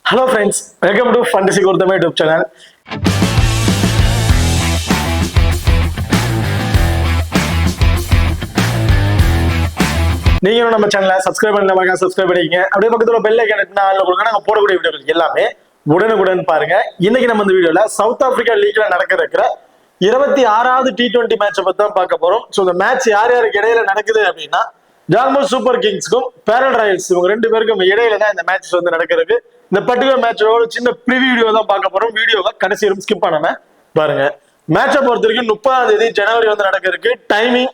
Hello friends, welcome to Fantasy Gurtham YouTube channel. நீங்க நம்ம சேனலை சப்ஸ்கிரைப் பண்ணாம சப்ஸ்கிரைப் பண்ணிக்கங்க. அப்படியே பக்கத்துல பெல் ஐகான் ஆன்ல கொடுங்க. நாங்க போடக்கூடிய வீடியோக்கள் எல்லாமே உடனுக்குடன் பாருங்க. இன்னைக்கு நம்ம இந்த வீடியோல சவுத் ஆப்பிரிக்கா லீக்ல நடக்க இருக்கிற 26வது T20 மேட்சை பத்தி தான் பார்க்க போறோம். சோ இந்த மேட்ச் யார் யாருக்கு இடையில நடக்குது அப்படின்னா ஜான்பூர் சூப்பர் கிங்ஸ்க்கும் பேரல் ராயல்ஸ் இவங்க ரெண்டு பேருக்கும் இடையில தான் இந்த மேட்ச் வந்து நடக்கிறது. இந்த பர்டிகுலர் மேட்சோட சின்ன ப்ரிவியூ வீடியோ தான் பார்க்க போறோம். வீடியோவை கடைசி வரைக்கும் ஸ்கிப் பண்ணாம பாருங்க. மேட்சை பொறுத்த வரைக்கும் 30ஆம் தேதி ஜனவரி வந்து நடக்க இருக்கு. டைமிங்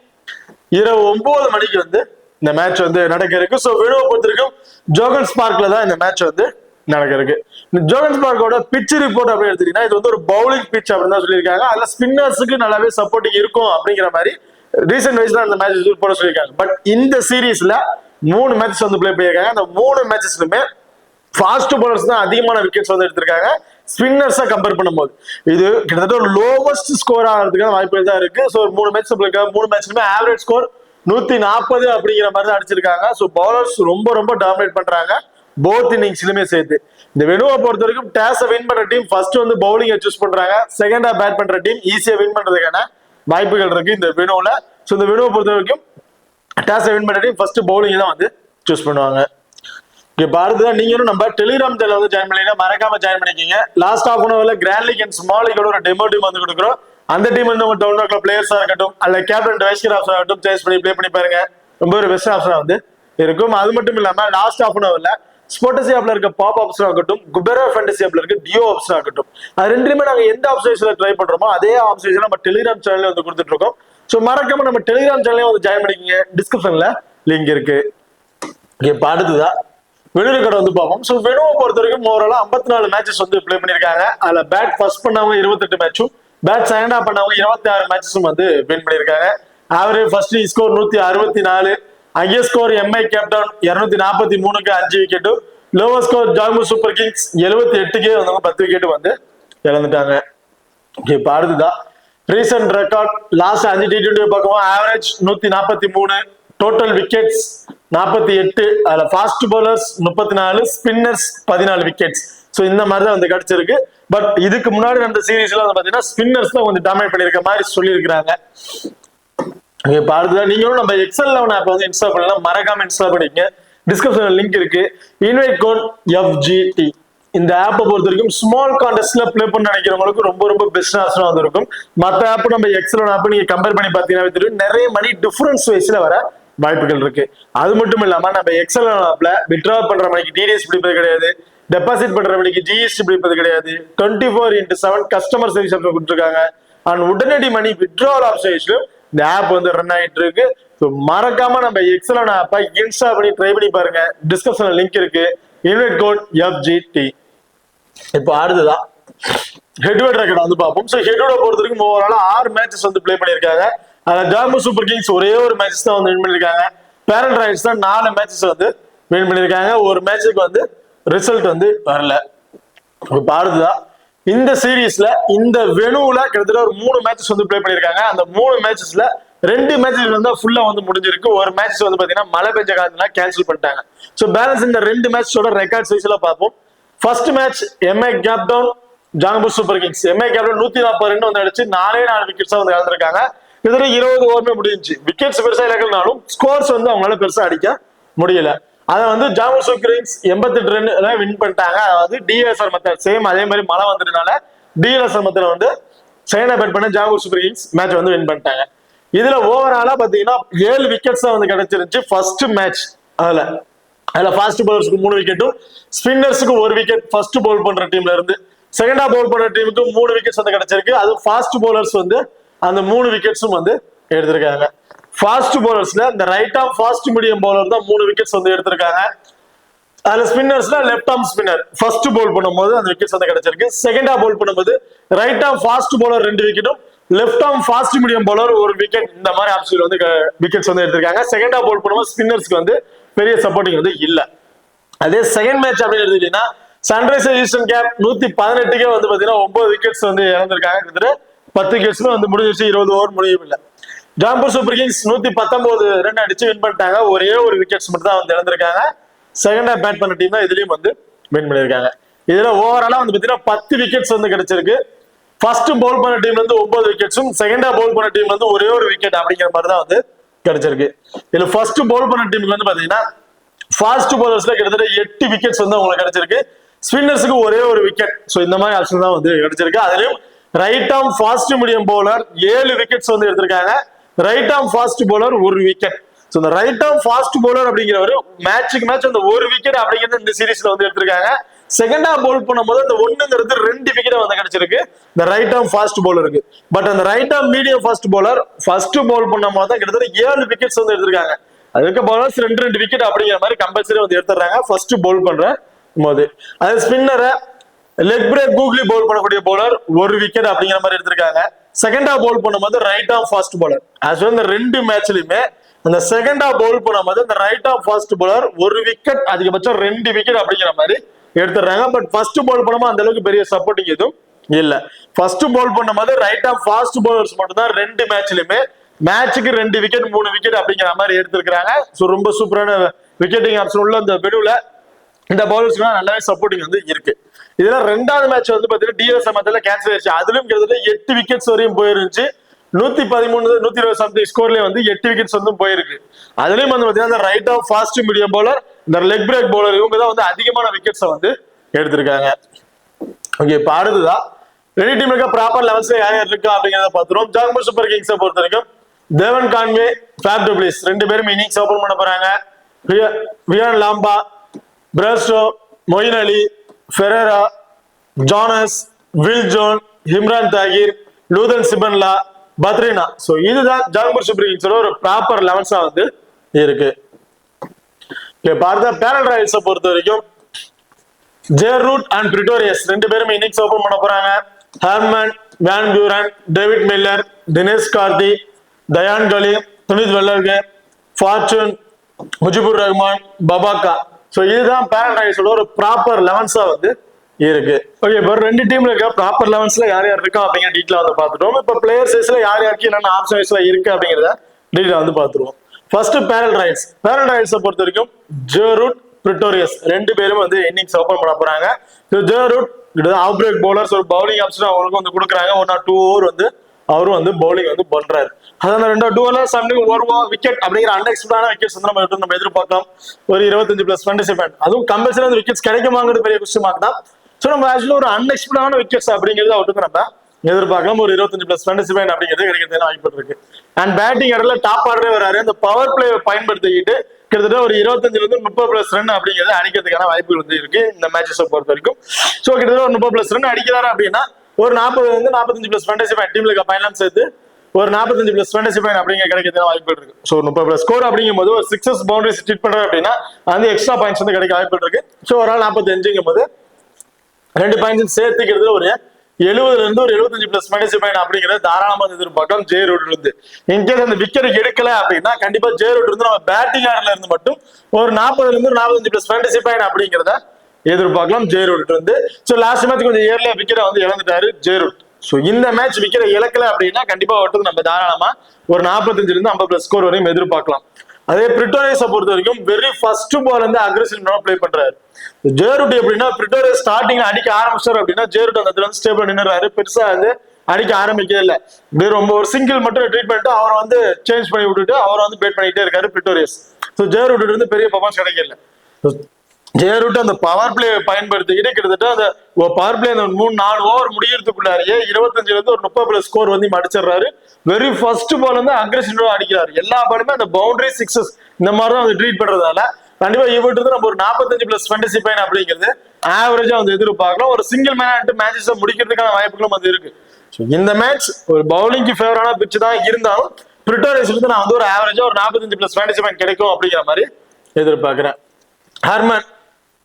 இரவு 9 மணிக்கு வந்து இந்த மேட்ச் வந்து நடக்க இருக்கு. ஸோ வீடியோவை பொறுத்த வரைக்கும் ஜோகன்ஸ் பார்க்ல தான் இந்த மேட்ச் வந்து நடக்க இருக்கு. இந்த ஜோகன்ஸ் பார்க்கோட பிச் ரிப்போர்ட் அப்படி எடுத்தீங்கன்னா இது வந்து ஒரு பவுலிங் பிச் அப்படின்னு தான் சொல்லியிருக்காங்க. அதுல ஸ்பின்னர்ஸுக்கு நல்லாவே சப்போர்ட்டிங் இருக்கும் அப்படிங்கிற மாதிரி ரீசெண்ட் வைஸ்ல அந்த மேட்ச் போட சொல்லியிருக்காங்க. பட் இந்த சீரீஸ்ல 3 மேட்சஸ் வந்து பிளே பண்ணியிருக்காங்க. அந்த 3 மேட்சஸ்லுமே ஃபாஸ்ட் பவுலர்ஸ் தான் அதிகமான விக்கெட்ஸ் வந்து எடுத்திருக்காங்க ஸ்பின்னர்ஸா கம்பேர் பண்ணும்போது. இது கிட்டத்தட்ட ஒரு லோவஸ்ட் ஸ்கோர் ஆகிறதுக்கான வாய்ப்புகள் தான் இருக்கு. ஸோ 3 மேட்ச் போயிருக்காங்க. 3 மேட்ச்லுமே ஆவரேஜ் ஸ்கோர் 140 அப்படிங்கிற மாதிரி தான் அடிச்சிருக்காங்க. ஸோ பவுலர்ஸ் ரொம்ப டாமினேட் பண்றாங்க போத் இன்னிங்ஸ்லுமே சேர்த்து. இந்த வெனுவை பொறுத்த வரைக்கும் டாஸை வின் பண்ற டீம் ஃபர்ஸ்ட் வந்து பவுலிங்கை சூஸ் பண்றாங்க. செகண்டா பேட் பண்ற டீம் ஈஸியா வின் பண்றதுக்கான வாய்ப்புகள் இருக்கு இந்த வெனுவுல. ஸோ இந்த வெனுவை பொறுத்த வரைக்கும் டாஸை வின் பண்ற டீம் ஃபர்ஸ்ட் பவுலிங் தான் வந்து சூஸ் பண்ணுவாங்க. இப்ப அடுத்ததான் நீங்களும் நம்ம டெலிகிராம் சேனல் வந்து ஜாயின் பண்ணீங்கன்னா மறக்காம ஜாயின் பண்ணிக்கீங்க. லாஸ்ட் ஆஃப் அன் ஹவர்ல கிராண்ட் லீக் அண்ட் ஸ்மால் லீக்கோட ஒரு டெமோ டீம் வந்து கொடுக்குறோம். அந்த டீம் வந்து உங்க டவுன்லோட்ல பிளேயர்ஸா இருக்கட்டும் அல்ல கேப்டன் வைஸ்கர் ஆப்ஷன் ஆகட்டும் சேஸ் பண்ணி ப்ளே பண்ணி பாருங்க. ரொம்ப ஒரு பெஸ்ட் ஆப்ஷனா வந்து இருக்கும். அது மட்டும் இல்லாம லாஸ்ட் ஆஃப் அன் ஹவர்ல ஸ்போர்டசி ஆப்ல இருக்க பாப் ஆப்ஷன் ஆகட்டும் குபேரா ஃபேண்டசி ஆப்ல இருக்க டியோ ஆப்ஷன் ஆகட்டும் அது ரெண்டுமே நாங்க எந்த ஆப்ஷன்ஸ்ல ட்ரை பண்றோமோ அதே ஆப்ஷன்ஸ் நம்ம டெலிகிராம் சேனல்ல வந்து கொடுத்துட்டு இருக்கோம். ஸோ மறக்காம நம்ம டெலிகிராம் சேனலையும் வந்து ஜாயின் பண்ணிக்கங்க. டிஸ்கிரிப்ஷன்ல லிங்க் இருக்கு. இப்ப அடுத்ததான் வெனு கடை வந்து பார்ப்போம். ஸோ வெனுவை பொறுத்த வரைக்கும் ஓவராலா 54 மேட்சஸ் வந்து பிளே பண்ணியிருக்காங்க. அதுல பேட் ஃபர்ஸ்ட் பண்ணவங்க 28 மேட்சும் பேட் செகண்டா பண்ணவங்க 26 மேட்சஸும் வந்து வின் பண்ணியிருக்காங்க. Average first score 164, highest score MI Cape Town 243க்கு 5 விக்கெட்டும், லோவர் ஸ்கோர் ஜான்பூர் சூப்பர் கிங்ஸ் 78க்கே வந்தவங்க 10 விக்கெட் வந்து இழந்துட்டாங்க. இப்ப அடுத்ததான் ரீசன்ட் ரெக்கார்ட் லாஸ்ட் 5 T20 பார்க்கவும் ஆவரேஜ் 143, டோட்டல் விக்கெட்ஸ் 48, அதுல fast bowlers 34, spinners 14 wickets. So இந்த மாதிரி தான் வந்து கிடைச்சிருக்கு. பட் இதுக்கு முன்னாடி நடந்த சீரீஸ்ல வந்து பாத்தீங்கன்னா ஸ்பின்னர்ஸ் தான் கொஞ்சம் டாமினேட் பண்ணிருக்க மாதிரி சொல்லியிருக்கிறாங்க. இப்ப அடுத்ததான் நீங்களும் நம்ம எக்ஸல் 11 ஆப் வந்து இன்ஸ்டால் பண்ணலாம். மறக்காம இன்ஸ்டால் பண்ணிக்கங்க. டிஸ்கிரிப்ஷன்ல லிங்க் இருக்கு. Invite code FGT. இந்த ஆப்பை பொறுத்த வரைக்கும் ஸ்மால் கான்டெஸ்ட்ல பிளே பண்ண நினைக்கிறவங்களுக்கு ரொம்ப பெஸ்ட் ஆப்ஷனா வந்து இருக்கும். மற்ற ஆப் நம்ம எக்ஸல் ஆப் நீங்க கம்பேர் பண்ணி பாத்தீங்கன்னா தெரியும் நிறைய மணி டிஃபரன்ஸ் வைஸ்ல வர வாய்ப்புகள் இருக்கு. அது மட்டும் இல்லாம நம்ம எக்ஸல் ஆப்ல வித்ட்ரா பண்ற மணிக்கு டிடிஎஸ் பிடிப்பது கிடையாது, டெபாசிட் பண்ற மணிக்கு ஜிஎஸ்டி பிடிப்பது கிடையாது, 24/7 கஸ்டமர் சர்வீஸ் ஆப்ஷன் கொடுத்துருக்காங்க. அண்ட் உடனடி மணி வித்ட்ராவல் ஆப்ஷன் இந்த ஆப் வந்து ரன் ஆயிட்டு இருக்கு. மறக்காம நம்ம எக்ஸல் ஆப்பை இன்ஸ்டால் பண்ணி ட்ரை பண்ணி பாருங்க. டிஸ்கிரிப்ஷன்ல லிங்க் இருக்கு. Invite code FGT. இப்போ அடுத்ததான் ஹெட்வெட் ரெக்கார்ட் வந்து பார்ப்போம். ஸோ ஹெட்வெட் பொறுத்த வரைக்கும் ஓவராலா 6 மேட்சஸ் வந்து பிளே பண்ணியிருக்காங்க. அதுல ஜான்பூர் சூப்பர் கிங்ஸ் ஒரே ஒரு மேட்ச் தான் வந்து வின் பண்ணிருக்காங்க. பேரல் ராயல்ஸ் தான் 4 மேட்சஸ் வந்து வின் பண்ணிருக்காங்க. ஒரு மேட்சுக்கு வந்து ரிசல்ட் வந்து வரல. இப்ப அடுத்ததான் இந்த சீரீஸ்ல இந்த வெனுல கிட்டத்தட்ட ஒரு 3 மேட்சஸ் வந்து பிளே பண்ணிருக்காங்க. அந்த 3 மேட்சஸ்ல 2 மேட்சஸ் வந்து ஃபுல்லா வந்து முடிஞ்சிருக்கு. ஒரு மேட்சஸ் வந்து பாத்தீங்கன்னா மழை பெஞ்ச காரணத்தினால கேன்சல் பண்ணிட்டாங்க. ஸோ பேலன்ஸ் இந்த 2 மேட்சோட ரெக்கார்ட் சைஸ்ல பார்ப்போம். First match Mi captain Jaunpur super Kings. Mi captain 142 வந்து அடிச்சு 4 விக்கெட்ஸா வந்து இழந்திருக்காங்க. இதுல 20 ஓவருமே முடிஞ்சு விக்கெட்ஸ் பெருசா இழக்கலனாலும் ஸ்கோர்ஸ் வந்து அவங்களால பெருசா அடிக்க முடியல. அதை வந்து Jaunpur super Kings 88 run win பண்ணிட்டாங்க. அதாவது டிஎஸ்ஆர் மெத்தட் சேம் அதே மாதிரி மழை வந்ததுனால டிஎஸ்ஆர் மெத்தட் வந்து செகண்டா பேட் பண்ண ஜான்பூர் சூப்பர் கிங்ஸ் மேட்ச் வந்து வின் பண்ணிட்டாங்க. இதுல ஓவராலா பாத்தீங்கன்னா 7 விக்கெட்ஸ் தான் வந்து கிடைச்சிருந்துச்சு ஃபர்ஸ்ட் மேட்ச். அதுல ஃபாஸ்ட் பவுலர்ஸ்க்கு 3 விக்கெட்டும் ஸ்பின்னர்ஸுக்கு 1 விக்கெட் ஃபர்ஸ்ட் பவுல் பண்ற டீம்ல இருந்து செகண்டா பவுல் பண்ற டீமுக்கு 3 விக்கெட்ஸ் வந்து கிடைச்சிருக்கு. அது ஃபாஸ்ட் பவுலர்ஸ் வந்து அந்த 3 விக்கெட்ஸும் வந்து எடுத்திருக்காங்க. ஃபாஸ்ட் பவுலர்ஸ்ல இந்த right arm fast medium bowler தான் 3 விக்கெட்ஸ் வந்து எடுத்திருக்காங்க. அதுல ஸ்பின்னர்ஸ்ல left arm spinner first bowl பண்ணும்போது அந்த விக்கெட்ஸ் வந்து கிடைச்சிருக்கு. செகண்டா பவுல் பண்ணும்போது ரைட் ஆர்ம் ஃபாஸ்ட் பவுலர் 2 விக்கெட்டும் left arm fast medium bowler 1 wicket இந்த மாதிரி ஆப்ஷன் வந்து விக்கெட்ஸ் வந்து எடுத்திருக்காங்க. செகண்டா பவுல் பண்ணும்போது ஸ்பின்னர்ஸ்க்கு வந்து பெரிய சப்போர்ட்டிங் வந்து இல்ல. அதே செகண்ட் மேட்ச் அப்படின்னு எடுத்துக்கிட்டீங்கன்னா சன்ரைசர்ஸ் ஈஸ்டர்ன் கேப் 118க்கே வந்து பாத்தீங்கன்னா 9 விக்கெட்ஸ் வந்து இழந்திருக்காங்க. கிட்டத்தட்ட 10 விக்கெட்ஸ்மே வந்து முடிஞ்சிருச்சு. 20 ஓவர் முடியவும் இல்லை. ஜான்பூர் சூப்பர் கிங்ஸ் 119 ரன் அடிச்சு வின் பண்ணிட்டாங்க. ஒரே ஒரு விக்கெட்ஸ் மட்டும் தான் வந்து இழந்திருக்காங்க. செகண்டா பேட் பண்ண டீம் தான் இதுலயும் வந்து வின் பண்ணிருக்காங்க. இதுல ஓவராலா வந்து பாத்தீங்கன்னா 10 விக்கெட்ஸ் வந்து கிடைச்சிருக்கு. ஃபர்ஸ்ட் பவுல் பண்ண டீம்ல இருந்து 9 விக்கெட்ஸும், செகண்டா பவுல் பண்ண டீம்ல இருந்து ஒரே ஒரு விக்கெட் அப்படிங்கிற மாதிரி தான் வந்து கிடைச்சிருக்கு. இதுல ஃபர்ஸ்ட் பவுல் பண்ண டீமுக்கு வந்து பாத்தீங்கன்னா ஃபாஸ்ட் பவுலர்ஸ்ல கிட்டத்தட்ட 8 விக்கெட்ஸ் வந்து உங்களுக்கு கிடைச்சிருக்கு. ஸ்பின்னர்ஸுக்கு ஒரே ஒரு விக்கெட். ஸோ இந்த மாதிரி ஆப்ஷன் தான் வந்து கிடைச்சிருக்கு. அதுலயும் right arm fast medium bowler 7 wickets வந்து எடுத்திருக்காங்க. ரைட் ஆர்ம் ஃபாஸ்ட் பவுலர் ஒரு விக்கெட். ஸோ இந்த ரைட் ஆர்ம் ஃபாஸ்ட் பவுலர் அப்படிங்கிறவர் மேட்சுக்கு மேட்ச் அந்த ஒரு விக்கெட் அப்படிங்கிறது இந்த சீரீஸ்ல வந்து எடுத்திருக்காங்க. செகண்டா பவுல் பண்ணும்போது அந்த ஒண்ணுங்கிறது 2 விக்கெட் வந்து கிடைச்சிருக்கு இந்த ரைட் ஆர்ம் ஃபாஸ்ட் பவுலருக்கு. பட் அந்த right arm medium fast bowler first bowl பண்ணும்போது தான் கிட்டத்தட்ட 7 விக்கெட்ஸ் வந்து எடுத்திருக்காங்க. அதுக்கு பவுலர்ஸ் 2 விக்கெட் அப்படிங்கிற மாதிரி கம்பல்சரி வந்து எடுத்துறாங்க ஃபர்ஸ்ட் பவுல் பண்ற போது. அது ஸ்பின்னரை லெக் பிரேக் கூகுளி பவுல் பண்ணக்கூடிய பவுலர் ஒரு விக்கெட் அப்படிங்கிற மாதிரி எடுத்திருக்காங்க. செகண்டா பவுல் பண்ணும்போது ரைட் ஆர்ம் ஃபாஸ்ட் பவுலர் இந்த 2 மேட்ச்லயுமே அந்த செகண்டா பவுல் பண்ணும்போது இந்த ரைட் ஆர்ம் ஃபாஸ்ட் பவுலர் ஒரு விக்கெட் அதிகபட்சம் 2 விக்கெட் அப்படிங்கிற மாதிரி எடுத்துறாங்க. பட் ஃபர்ஸ்ட் பவுல் பண்ணும்போது அந்த அளவுக்கு பெரிய சப்போர்ட்டிங் எதுவும் இல்ல. ஃபர்ஸ்ட் பவுல் பண்ணும்போது ரைட் ஆர்ம் ஃபாஸ்ட் பவுலர்ஸ் மட்டும் தான் 2 மேட்ச்லயுமே மேட்சுக்கு 2 விக்கெட் 3 விக்கெட் அப்படிங்கிற மாதிரி எடுத்திருக்காங்க. ஸோ ரொம்ப சூப்பரான விக்கெட்டிங் ஆப்ஷன் உள்ள இந்த பெடுல இந்த பவுலர்ஸ்க்கு நல்லாவே சப்போர்ட்டிங் வந்து இருக்கு. இதுல 2வது மேட்ச் வந்து பாத்தீங்கன்னா டிஎஸ் மத்தியில கேன்சல் ஆயிடுச்சு. அதுலயும் கிட்டத்தட்ட 8 விக்கெட்ஸ் வரையும் போயிருந்துச்சு. 113 120 சம்திங் ஸ்கோர்லயே வந்து 8 விக்கெட்ஸ் வந்து போயிருக்கு. அதுலயும் வந்து பாத்தீங்கன்னா இந்த ரைட் ஆஃப் ஃபாஸ்ட் மீடியம் பவுலர் இந்த லெக் பிரேக் பவுலர் இவங்க தான் வந்து அதிகமான விக்கெட்ஸ் வந்து எடுத்திருக்காங்க. ஓகே, இப்ப அடுத்ததான் ரெண்டு டீம் இருக்க ப்ராப்பர் லெவல்ஸ்ல யார் யார் இருக்கா அப்படிங்கிறத பாத்துருவோம். ஜாக்பூர் சூப்பர் கிங்ஸை பொறுத்த வரைக்கும் தேவன் கான்வே, ஃபேப் டு பிளேஸ் 2 பேரும் இன்னிங்ஸ் ஓபன் பண்ண போறாங்க. வியான் லாம்பா, பிரஸ்டோ, மொயின் அலி, ஃபெரேரா, ஜானஸ், வில் ஜோன், இம்ரான் தாகிர், லூதன் சிபன்லா, பத்ரினா. சோ இதுதான் ஜாக்பூர் சூப்பர் கிங்ஸோட ஒரு ப்ராப்பர் லெவல்ஸா வந்து இருக்கு. பார்த்தா பேரல் ராயல்ஸை பொறுத்த வரைக்கும் ஜேர் ரூட் அண்ட் பிரிட்டோரியஸ் 2 பேரும் இன்னிங்ஸ் ஓபன் பண்ண போறாங்க. Hermann, van Buuren, David Miller, Dinesh Karthik, Dayyan Galiem, Dunith Wellalage, Fortuin, Mujeebur Rahman, Mphaka. So இதுதான் பேரல் ராயல்ஸோட ஒரு ப்ராப்பர் லெவன்ஸா வந்து இருக்கு. ஓகே, இப்போ 2 டீம்ல இருக்க ப்ராப்பர் லெவன்ஸ்ல யார் யார் இருக்கா அப்படிங்கிற டீட்டெயிலா வந்து பார்த்துட்டோம். இப்போ பிளேயர் சைஸ்ல யார் யாருக்கு என்னென்ன ஆப்ஷன் வைஸ்ல இருக்கு அப்படிங்கிறத டீட்டெயிலா வந்து பார்த்துருவோம். ஃபர்ஸ்ட் பேரல் ராயல்ஸை பொறுத்த வரைக்கும் ஜேர் ரூட், பிரிட்டோரியஸ் 2 பேரும் வந்து இன்னிங்ஸ் ஓபன் பண்ண போறாங்க. ஜேர் ரூட் ஆஃப் பிரேக் பவுலர்ஸ் ஒரு பவுலிங் ஆப்ஷன் அவங்களுக்கு வந்து கொடுக்குறாங்க. 1 or 2 ஓவர் வந்து அவரும் வந்து பவுலிங் வந்து பண்றாரு. அதான் 2 ஓவர்ல சம்திங் ஒரு விக்கெட் அப்படிங்கிற அன்எக்ஸ்பெக்டடான விக்கெட்ஸ் வந்து நம்ம எதிர்பார்க்கலாம். ஒரு 25+ 27 அதுவும் கம்பல்சரி அந்த விக்கெட்ஸ் கிடைக்குமாங்கிறது பெரிய கொஸ்டின் மார்க் தான். ஸோ நம்ம ஆக்சுவலி ஒரு அன்எக்ஸ்பெக்டடான விக்கெட்ஸ் அப்படிங்கிறது அவருக்கு நம்ம எதிர்பார்க்கலாம். ஒரு 25+ 27 அப்படிங்கிறது கிடைக்கிறதுக்கு வாய்ப்பு இருக்கு. அண்ட் பேட்டிங் இடத்துல டாப் ஆர்டரே வராரு. அந்த பவர் பிளே பயன்படுத்திக்கிட்டு கிட்டத்தட்ட ஒரு 25-30+ ரன் அப்படிங்கிறது அடிக்கிறதுக்கான வாய்ப்புகள் வந்து இருக்கு இந்த மேட்சஸை பொறுத்த வரைக்கும். ஸோ கிட்டத்தட்ட ஒரு 30+ ரன் அடிக்கிறாரு அப்படின்னா ஒரு 40-45+ 27 டீம்ல இருக்க பயணம் சேர்த்து ஒரு 45+ 27 அப்படிங்கிற கிடைக்கிறதுக்கான வாய்ப்பு இருக்கு. ஸோ 30+ ஸ்கோர் அப்படிங்கும் போது ஒரு 6 பவுண்டரிஸ் ஹிட் பண்றாரு அப்படின்னா அந்த எக்ஸ்ட்ரா பாயிண்ட்ஸ் வந்து கிடைக்க வாய்ப்பு இருக்கு. ஸோ ஒரு ஆள் 45ங்கும் போது 2 பாயிண்ட்ஸ் சேர்த்துக்கிறது ஒரு 70 ஒரு 75+ 27 அப்படிங்கிறது தாராளமா எதிர்பார்க்கலாம் ஜே ரூட்ல இருந்து. இன்கேஸ் அந்த விக்கெட் எடுக்கல அப்படின்னா கண்டிப்பா ஜே ரூட் இருந்து நம்ம பேட்டிங் ஆர்டர்ல இருந்து மட்டும் ஒரு 40 45+ 27 அப்படிங்கிறத எதிர்பார்க்கலாம் ஜே ரூட் இருந்து. ஸோ லாஸ்ட் மேட்ச் கொஞ்சம் இயர்லியா விக்கெட்டை வந்து இழந்துட்டாரு ஜே ரூட். ஸோ இந்த மேட்ச் விக்கெட்டை இழக்கல அப்படின்னா கண்டிப்பா ஒட்டுக்கு நம்ம தாராளமா ஒரு 45-50+ ஸ்கோர் வரையும் எதிர்பார்க்கலாம். அதே பிரிட்டோரியஸை பொறுத்த வரைக்கும் வெரி ஃபர்ஸ்ட் பால் வந்து அக்ரெசிவ் பிளே பண்றாரு. ஜேரூட் எப்படின்னா பிரிட்டோரியஸ் ஸ்டார்டிங்ல அடிக்க ஆரம்பிச்சாரு அப்படின்னா ஜேரூட் அந்த இடத்துல ஸ்டேபிள் நின்னுறாரு. பெருசா வந்து அடிக்க ஆரம்பிக்கவே இல்லை. இப்படி ரொம்ப ஒரு சிங்கிள் மட்டும் ட்ரீட் பண்ணிட்டு அவரை வந்து சேஞ்ச் பண்ணி விட்டுட்டு அவரை வந்து பேட் பண்ணிட்டே இருக்காரு பிரிட்டோரியஸ். ஸோ ஜேரூட் வந்து பெரிய பர்ஃபார்மன்ஸ் கிடைக்கல. ஜேரூட் அந்த பவர் பிளே பயன்படுத்திக்கிட்டு கிட்டத்தட்ட அந்த பவர் பிளே அந்த 3-4 ஓவர் முடியறதுக்குள்ளாரியே 25 ஒரு 30+ ஸ்கோர் வந்து அடிச்சிடறாரு. வெரி ஃபர்ஸ்ட் பால் வந்து அக்ரெசிவா அடிக்கிறாரு. எல்லா பாலுமே அந்த பவுண்டரி 6 இந்த மாதிரி தான் வந்து ட்ரீட் பண்றதால கண்டிப்பா இவர்கிட்ட நம்ம ஒரு 45+ 27 அப்படிங்கிறது ஆவரேஜா வந்து எதிர்பார்க்கலாம். ஒரு சிங்கிள் மேன் மேட்சஸ் முடிக்கிறதுக்கான வாய்ப்புகளும் வந்து இருக்கு. இந்த மேட்ச் ஒரு பவுலிங்க்கு ஃபேவரான பிட்ச் தான் இருந்தாலும் பிரிட்டோரியஸ்ல இருந்து நான் வந்து ஒரு ஆவரேஜா ஒரு 45+ 27 கிடைக்கும் அப்படிங்கிற மாதிரி எதிர்பார்க்கிறேன். ஹர்மன்,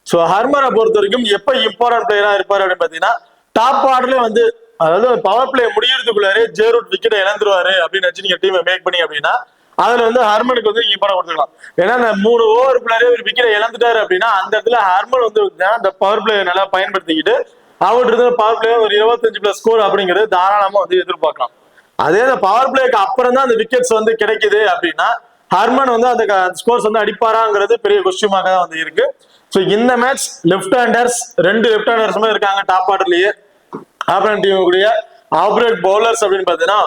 சோ ஹர்மனை பொறுத்த வரைக்கும் எப்ப இம்பார்ட்டன்ட் பிளேயரா இருப்பாரு அப்படின்னு பாத்தீங்கன்னா டாப் ஆர்டர்ல வந்து அதாவது பவர் பிளே முடியறதுக்குள்ளாரே ஜேரூட் விக்கெட்டை இழந்துருவாரு அப்படின்னு வச்சு நீங்க டீமை மேக் பண்ணி அப்படின்னா அதுல வந்து ஹர்மனுக்கு வந்து நீங்க படம் கொடுத்துக்கலாம். ஏன்னா அந்த 3 ஓவருக்குள்ளாரே ஒரு விக்கெட்டை இழந்துட்டாரு அப்படின்னா அந்த இடத்துல ஹர்மன் வந்து அந்த பவர் பிளே நல்லா பயன்படுத்திக்கிட்டு அவர்கிட்ட பவர் பிளே ஒரு 25+ ஸ்கோர் அப்படிங்கிறது தாராளமா வந்து எதிர்பார்க்கலாம். அதே அந்த பவர் பிளேக்கு அப்புறம் தான் அந்த விக்கெட்ஸ் வந்து கிடைக்குது அப்படின்னா ஹர்மன் வந்து அந்த ஸ்கோர்ஸ் வந்து அடிப்பாராங்கிறது பெரிய கொஸ்டின் மார்க்கா தான் வந்து இருக்கு. ஸோ இந்த மேட்ச் லெஃப்ட் ஹேண்டர்ஸ் 2 லெஃப்ட் ஹேண்டர்ஸுமே இருக்காங்க டாப் ஆர்டர்லயே. ஆப்போனன்ட் டீம் கூடிய ஆப்ரேட் பவுலர்ஸ் அப்படின்னு பாத்தீங்கன்னா